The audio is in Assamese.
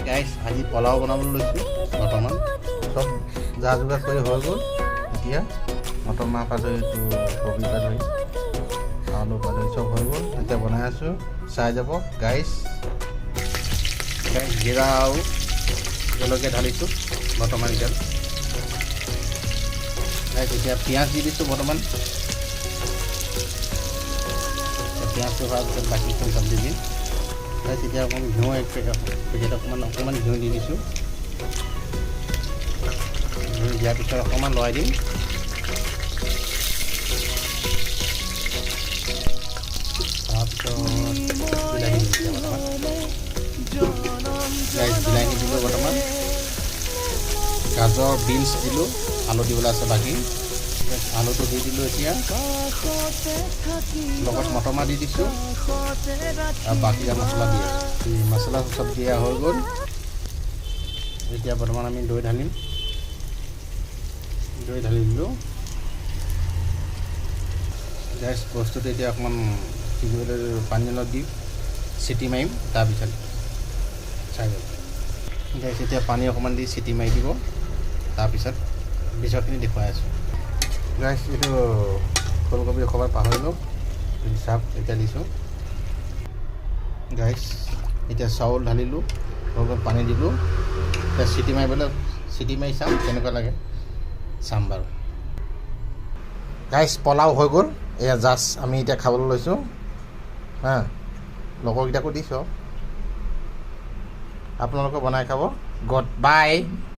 গাইছ আজি পোলাও বনাবলৈ লৈছোঁ বৰ্তমান চব যা যোগাৰ কৰি হৈ গ'ল এতিয়া মটৰ মাহ পৰা ধৰি কবি পৰা ধৰি আলু পৰা ধৰি চব হৈ গ'ল এতিয়া বনাই আছোঁ চাই যাব গাইছ জিৰা আৰু জলকীয়া ঢালিছোঁ বৰ্তমান এতিয়া গাইছ এতিয়া পিঁয়াজ দি দিছোঁ বৰ্তমান পিঁয়াজটো হোৱাৰ পিছত বাকীখিনি চব দি দিম গাইছ এতিয়া অকণমান ঘিউ পেকেট অকণমান ঘিউ দি দিছোঁ ঘিউ দিয়াৰ পিছত অকণমান লৰাই দিম তাৰপিছত বিলাহী দিছোঁ বৰ্তমান গাইছ বিলাহী দিলোঁ বৰ্তমান গাজৰ বিনছ দিলোঁ আলু দিবলৈ আছে বাকী আলুটো দি দিলোঁ এতিয়া লগত মটৰ মাহ দি দিছোঁ আৰু বাকী মছলা দি আছোঁ মছলা চব দিয়া হৈ গ'ল এতিয়া বৰ্তমান আমি দৈ ঢালি দিলোঁ গাইছ বস্তুটো এতিয়া অকণমান সিজিবলৈ পানী অলপ দি চিটি মাৰিম তাৰপিছত চাই যাব গাইছ এতিয়া পানী অকণমান দি চিটি মাৰি দিব তাৰপিছত পিছৰখিনি দেখুৱাই আছোঁ গাইছ এইটো ফুলকবি অকণমান পাহৰিলোঁ চাপ এতিয়া দিছোঁ গাইছ এতিয়া চাউল ঢালিলোঁ অলপ পানী দিলোঁ এতিয়া চিটি মাৰি চাম কেনেকুৱা লাগে চাম বাৰু গাইছ পোলাও হৈ গ'ল এয়া জাষ্ট আমি এতিয়া খাবলৈ লৈছোঁ হা লগৰকেইটাকো দিছোঁ আপোনালোকে বনাই খাব গড বাই